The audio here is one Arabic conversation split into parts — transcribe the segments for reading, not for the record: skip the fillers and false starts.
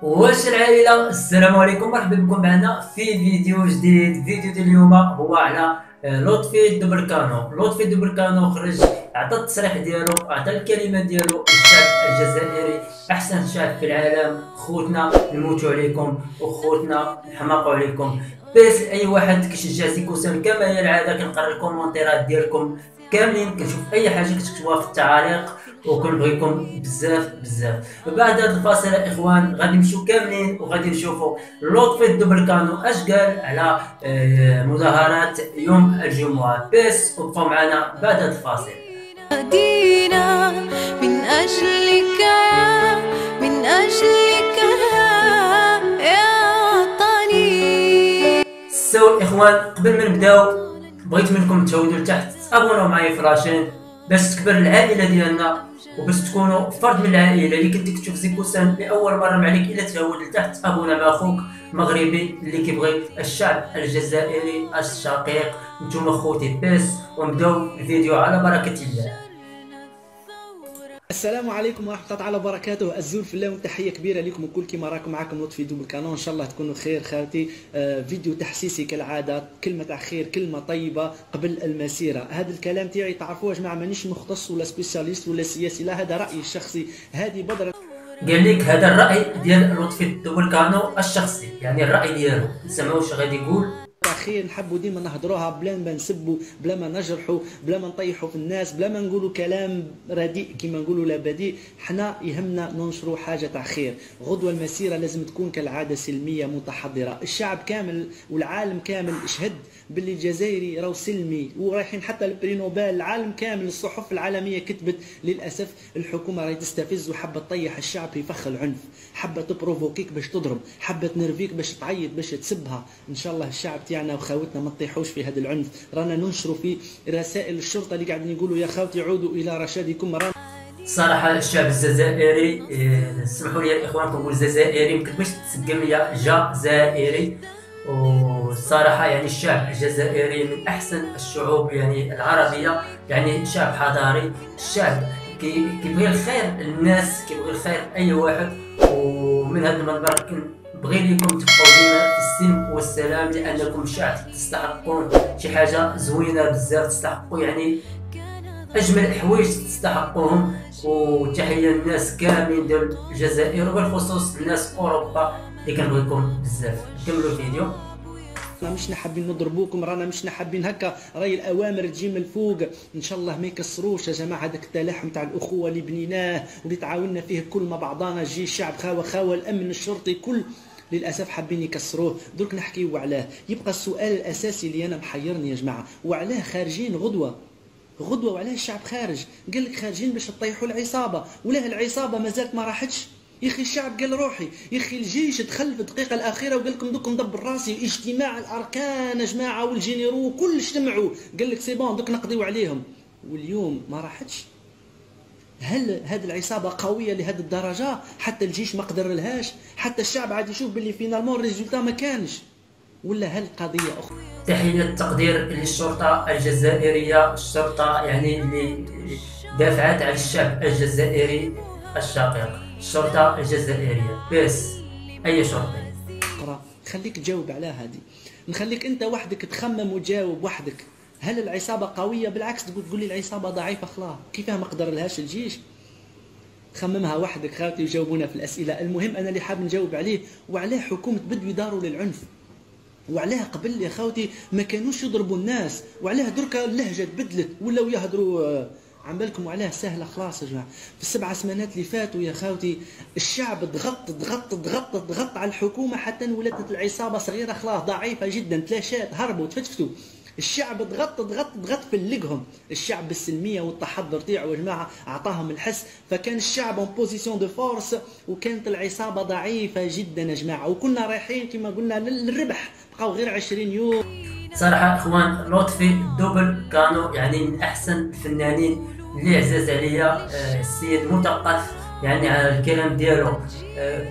واش العائلة، السلام عليكم، مرحبا بكم معنا في فيديو جديد. فيديو ديال اليوم هو على لطفي دوبركانو. لطفي دوبركانو خرج عطى التصريح ديالو، عطى الكلمة ديالو للشعب الجزائري: احسن شعب في العالم، خوتنا نموتوا عليكم وخوتنا نحماقوا عليكم. بس اي واحد كيشجع زيكوسان كما هي العاده كنقرا الكومونتيرات ديالكم كاملين، كنشوف اي حاجه كتكتبوها في التعاليق وكنبغيكم بزاف بزاف. بعد هذا الفاصل اخوان غادي نمشيو كاملين وغادي نشوفوا لطفي الدوبركانو اش قال على مظاهرات يوم الجمعه. بس وبقوا معنا بعد هذا الفاصل. دينا من أجلك، من أجلك يا وطني. اخوان قبل ما نبداو بغيت منكم تهودوا لتحت، ابوناو معايا في لاشين باش تكبر العائله ديالنا وباش تكونوا فرد من العائله. اللي كنتي كتشوف زيكوسان لاول مره ما عليك الا تهود لتحت، ابونا مع اخوك مغربي اللي كيبغي الشعب الجزائري الشقيق. نتوما خوتي بيس، ونبداو الفيديو على بركه الله. السلام عليكم ورحمة الله تعالى وبركاته. الزول في الله وتحية كبيرة لكم الكل. كيما راكم معكم لطفي دوبركانو، ان شاء الله تكونوا خير خاوتي. فيديو تحسيسي كالعادة، كلمة تاع خير، كلمة طيبة قبل المسيرة. هذا الكلام تاعي تعرفوه يا جماعة، مانيش مختص ولا سبيسياليست ولا سياسي، لا، هذا رأيي الشخصي. هذه بدرة قال لك هذا الراي ديال لطفي دوبركانو الشخصي، يعني الراي ديالو، نسمعوا واش غادي يقول. خير نحبوا ديما نهضروها بلا ما نسبوا، بلا ما نجرحوا، بلا ما نطيحوا في الناس، بلا ما نقولوا كلام رديء كما نقولوا لا بديء. حنا يهمنا ننشروا حاجه تاع خير. غدوه المسيره لازم تكون كالعاده سلميه متحضره. الشعب كامل والعالم كامل شهد باللي الجزائري راهو سلمي، ورايحين حتى البري نوبل. العالم كامل الصحف العالميه كتبت. للاسف الحكومه راهي تستفز وحابه تطيح الشعب في فخ العنف، حابه تبروفوكيك باش تضرب، حابه تنرفيك باش تعيط، باش تسبها. ان شاء الله الشعب تاعنا وخاوتنا ما تطيحوش في هذا العنف. رانا ننشروا في رسائل الشرطه اللي قاعدين يقولوا يا خاوتي عودوا الى رشادكم. صراحة الشعب الجزائري، سمحوا لي الاخوان نقول الجزائري، مكتبش تسقم ليا جزائري. والصراحة يعني الشعب الجزائري من احسن الشعوب يعني العربية، يعني شعب حضاري، الشعب كيبغي الخير للناس، كيبغي الخير اي واحد. ومن هذا المنبر كنبغي لكم تبقوا ديما في السلم والسلام، لانكم شعب تستحقون شي حاجة زوينة بزاف، تستحقوا يعني اجمل حوايج تستحقوهم. وتحيه للناس كاملين ديال الجزائر وبالخصوص الناس اوروبا اللي كنبغيكم بزاف. نكملوا الفيديو. رانا مش حابين نضربوكم، رانا مش حابين هكا، راهي الاوامر تجي من الفوق. ان شاء الله ما يكسروش يا جماعه هذاك التلاحم تاع الاخوه اللي بنيناه واللي تعاوننا فيه كل مع بعضانا. جي الشعب خاوه الامن الشرطي كل، للاسف حابين يكسروه. درك نحكيو علاه. يبقى السؤال الاساسي اللي انا محيرني يا جماعه، وعلاه خارجين غدوه وعلاه الشعب خارج؟ قال لك خارجين باش تطيحوا العصابه، ولا العصابه مازالت ما راحتش. يا اخي الشعب قال روحي، يا اخي الجيش دخل في الدقيقه الاخيره وقال لكم دوك ندبر راسي. اجتماع الاركان يا جماعه والجينيرو كل اجتمعوا، قال لك سي بون دوك نقضيو عليهم، واليوم ما راحتش. هل هذه العصابه قويه لهذه الدرجه حتى الجيش ما قدر لهاش؟ حتى الشعب عاد يشوف باللي فينالمون الريزولتا ما كانش، ولا هل قضيه اخرى؟ تحيه التقدير للشرطه الجزائريه، الشرطه يعني اللي دافعت على الشعب الجزائري الشقيق، الشرطه الجزائريه. بس اي شرطي خليك تجاوب على هذه، نخليك انت وحدك تخمم وتجاوب وحدك. هل العصابه قويه؟ بالعكس تقول لي العصابه ضعيفه. خلاص كيفاه ما قدر لهاش الجيش؟ خممها وحدك خاوتي وجاوبونا في الاسئله. المهم انا اللي حاب نجاوب عليه، وعلاه حكومه بدو يداروا للعنف، وعلاه قبل يا خاوتي ما كانوش يضربوا الناس، وعلاه دركا اللهجه تبدلت ولاو يهضروا عن بالكم. وعلاه سهله خلاص يا جماعه. في السبع سنوات اللي فاتوا يا خاوتي الشعب ضغط على الحكومه حتى ولدت العصابه صغيره خلاص ضعيفه جدا، تلاشات هربوا تفتفتوا. الشعب ضغط في اللقهم. الشعب بالسلميه والتحضر تاعو يا جماعه اعطاهم الحس، فكان الشعب اون بوزيسيون دو فورس، وكانت العصابه ضعيفه جدا يا جماعه، وكنا رايحين كما قلنا للربح. بقاو غير 20 يوم. صراحه اخوان لطفي دوبركانو يعني من احسن الفنانين اللي عزاز عليا. السيد مثقف يعني على الكلام ديالو،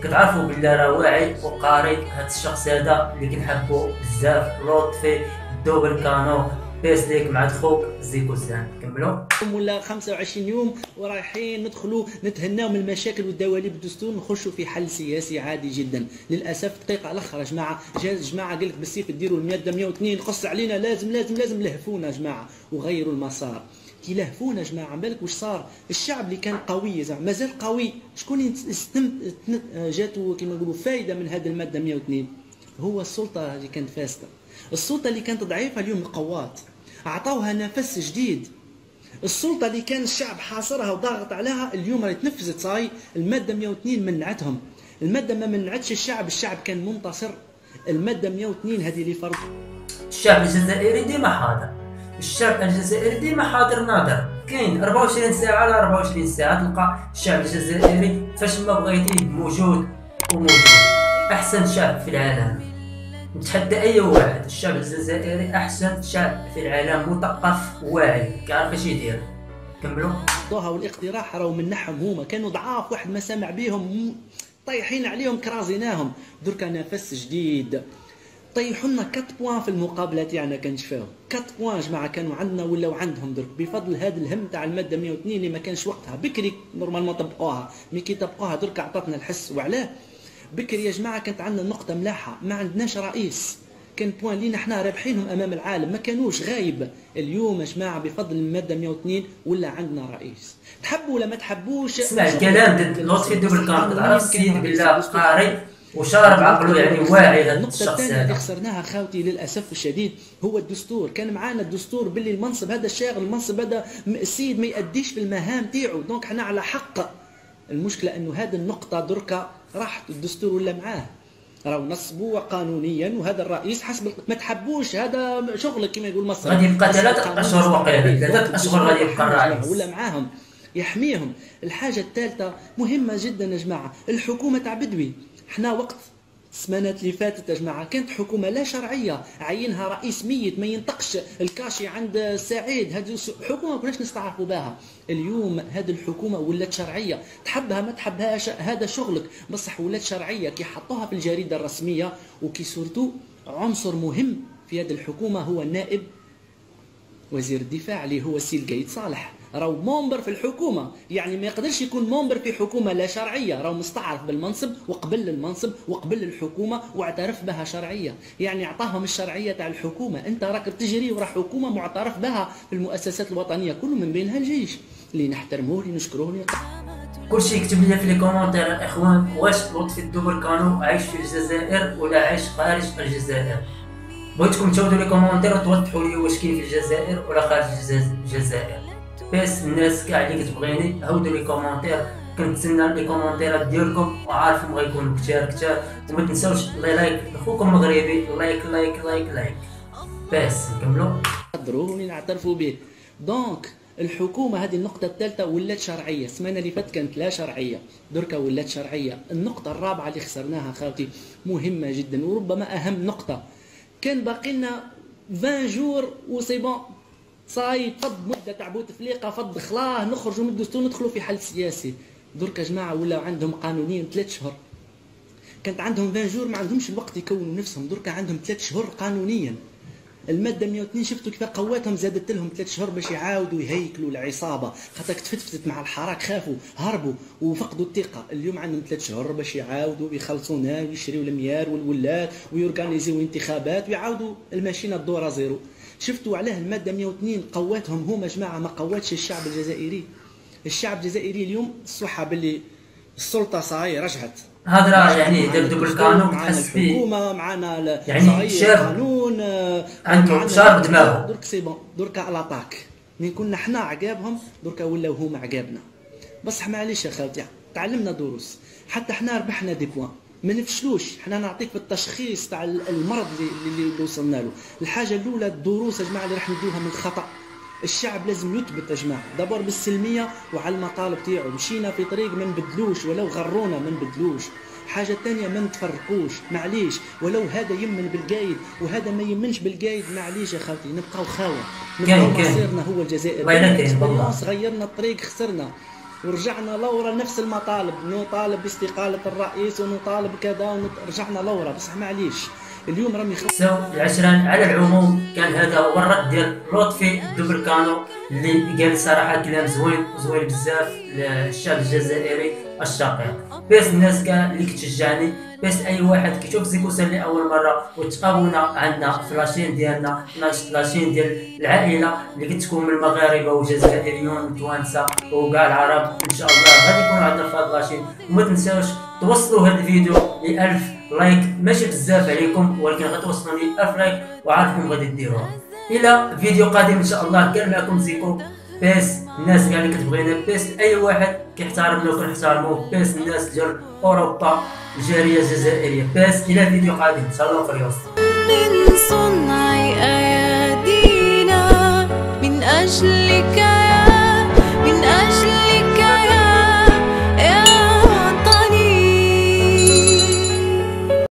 كتعرفوا بلي راه واعي وقاري. هذا الشخص هذا اللي كنحبو بزاف، لطفي دوبركانو. بيس ليك مع خوك زيكو زان. كملوا. ولا 25 يوم ورايحين ندخلوا نتهناو من المشاكل والدواليب الدستور، نخشوا في حل سياسي عادي جدا. للاسف دقيقه على الاخر يا جماعه جا جماعه قال لك بالسيف ديروا الماده 102 قص علينا، لازم لازم لازم لهفونا يا جماعه وغيروا المسار. كي لهفونا يا جماعه بالك واش صار؟ الشعب اللي كان قوي زعما مازال قوي، شكون جاتو كيما نقولوا فايده من هذه الماده 102؟ هو السلطه اللي كانت فاسده، السلطه اللي كانت ضعيفه اليوم قوات، عطاوها نفس جديد. السلطه اللي كان الشعب حاصرها وضاغط عليها اليوم راهي تنفذت صاي. الماده 102 منعتهم، الماده ما منعتش الشعب، الشعب كان منتصر. الماده 102 هذه اللي فرض. الشعب الجزائري ديما حاضر، الشعب الجزائري ديما حاضر ناظر. كاين 24 ساعه على 24 ساعه تلقى الشعب الجزائري فاش ما بغيتيه موجود وموجود. احسن شعب في العالم، نتحدى اي واحد. الشعب الجزائري احسن شعب في العالم، مثقف واعي كيعرف اش يدير. كملوا. الضوها والاقتراح راهو من نحهم، هما كانوا ضعاف، واحد ما سامع بيهم طيحين عليهم كرازيناهم. دركا نفس جديد، طيحوا لنا 4 بوان في المقابله تاعنا كنشفاو 4 بوان جماعه كانوا عندنا ولاو عندهم درك بفضل هذا الهم تاع الماده 102 اللي ما كانش وقتها. بكري نورمالمون طبقوها، مي كي طبقوها درك عطاتنا الحس. وعلاه بكري يا جماعه كانت عندنا نقطه ملاحه، ما عندناش رئيس، كان بوان لينا حنا رابحينهم امام العالم، ما كانوش غايب. اليوم يا جماعه بفضل الماده 102 ولا عندنا رئيس. تحبوا ولا ما تحبوش اسمع الكلام لطفي دوبركانو، تعرف السيد بالله قاري وشارب عقله، يعني واعي. هذا النقطة الشخص الثانية اللي هذا خسرناها خاوتي للأسف الشديد هو الدستور. كان معانا الدستور باللي المنصب هذا الشاغل، المنصب هذا السيد ما يأديش في المهام تاعو، دونك حنا على حق. المشكلة أنه هذه النقطة دركا راحت، الدستور ولا معاه راهو نصبوه قانونيا، وهذا الرئيس حسب ما تحبوش هذا شغلك كما يقول مصر. غادي يبقى 3 أشهر وقيله، 3 أشهر غادي يبقى الرئيس ولا معاهم يحميهم. الحاجة الثالثة مهمة جدا يا جماعة، الحكومة تاع بدوي. حنا وقت السمانات اللي فاتت يا جماعه كانت حكومه لا شرعيه، عينها رئيس ميت ما ينطقش، الكاشي عند سعيد، هذه حكومه ما كناش نستعرفوا بها. اليوم هذه الحكومه ولات شرعيه، تحبها ما تحبهاش هذا شغلك، بصح ولات شرعيه. كي حطوها في الجريده الرسميه، وكي صورتو عنصر مهم في هذه الحكومه هو النائب وزير الدفاع اللي هو السي القايد صالح، راهو مومبر في الحكومه، يعني ما يقدرش يكون مومبر في حكومه لا شرعيه، راهو مستعرف بالمنصب وقبل المنصب وقبل الحكومه واعترف بها شرعيه، يعني اعطاهم الشرعيه تاع الحكومه. انت راك تجري وراه حكومه معترف بها في المؤسسات الوطنيه، كل من بينها الجيش اللي نحترموه اللي نشكروه. كلشي يكتب لي في لي كومونتير الاخوان، واش لطفي دوبركانو عايش في الجزائر ولا عايش خارج الجزائر؟ بغيتكم تجاوبوا لي كومونتير وتوضحوا لي واش كاين في الجزائر ولا خارج الجزائر. بس الناس كاع اللي كتبغيني هودوا لي كومونتير، كنتسنى لي كومونتيرات ديالكم وعارفهم غيكونوا كثار. وما تنساوش لايك اخوكم مغربي، لايك لايك لايك لايك. بس نكملوا. نقدروا ونعترفوا به. دونك الحكومه هذه النقطه الثالثه ولات شرعيه، السمانه اللي فاتت كانت لا شرعيه، دركا ولات شرعيه. النقطه الرابعه اللي خسرناها خاوتي مهمه جدا وربما اهم نقطه، كان باقي لنا 20 جور وسي بون صاي فض مده تاع بوتفليقه، فض خلاه نخرجوا من الدستور ندخلوا في حل سياسي. درك يا جماعه ولاو عندهم قانونيا 3 شهور، كانت عندهم 20 جور ما عندهمش الوقت يكونوا نفسهم، درك عندهم 3 شهور قانونيا. الماده 102 شفتوا كيف قواتهم، زادت لهم 3 شهور باش يعاودوا يهيكلوا العصابه، خاطر تفتفت مع الحراك، خافوا هربوا وفقدوا الثقه. اليوم عندهم 3 شهور باش يعاودوا يخلصونا ويشريوا الميار والولاد ويورغانيزيو انتخابات ويعاودوا الماشينه الدوره زيرو. شفتوا علاه الماده 102 قواتهم هما جماعه، ما قواتش الشعب الجزائري. الشعب الجزائري اليوم الصحه باللي السلطه صاي رجعت، هذا يعني دبدب القانون تحس فيه الحكومه معنا يعني شاب قانون عنده شارب دماغه. درك سي بون، درك على طاك من كنا حنا عقابهم درك ولاو هما عقابنا. بصح معليش يا خالتي تعلمنا دروس، حتى حنا ربحنا دي بوان، ما نفشلوش. حنا نعطيك في التشخيص تاع المرض اللي وصلنا له. الحاجه الاولى الدروس يا جماعه اللي راح ندوها من الخطا. الشعب لازم يثبت يا جماعه، دابور بالسلميه وعلى المطالب تاعو. مشينا في طريق ما نبدلوش، ولو غرونا ما نبدلوش. حاجه ثانيه ما نتفرقوش، معليش، ولو هذا يمن بالقايد وهذا ما يمنش بالقايد، معليش يا خالتي نبقاو خاوه، نبقاو مصيرنا هو الجزائر. غيرنا الطريق، خسرنا ورجعنا لورا نفس المطالب، نطالب باستقاله الرئيس ونطالب كذا ورجعنا لورا. بصح معليش اليوم راهم يخلصوا. سو العشران على العموم كان هذا هو الرد ديال لطفي دوبركانو اللي قال صراحه كلام زوين بزاف للشعب الجزائري الشقيق. بس الناس كاع اللي كتشجعني، بس اي واحد كيشوف زيكو سالي اول مره وتابونا عندنا في لاشين ديالنا، لاشين ديال العائله اللي كتكون من المغاربه والجزائريون وتوانسه وكاع العرب، ان شاء الله غادي يكونوا عندنا في هاد لاشين. وما تنساوش توصلوا هذا الفيديو ل 1000 لايك، ماشي بزاف عليكم ولكن غتوصلوا لي 1000 لايك وعارفكم غادي ديروها. الى فيديو قادم ان شاء الله. كان معكم زيكو. بيس الناس كاع اللي كتبغينا، بيس اي واحد كيحترمنا وكنحترموه، بيس الناس ديال اوروبا الجاليه الجزائريه. بيس الى فيديو قادم. سلام فريوس.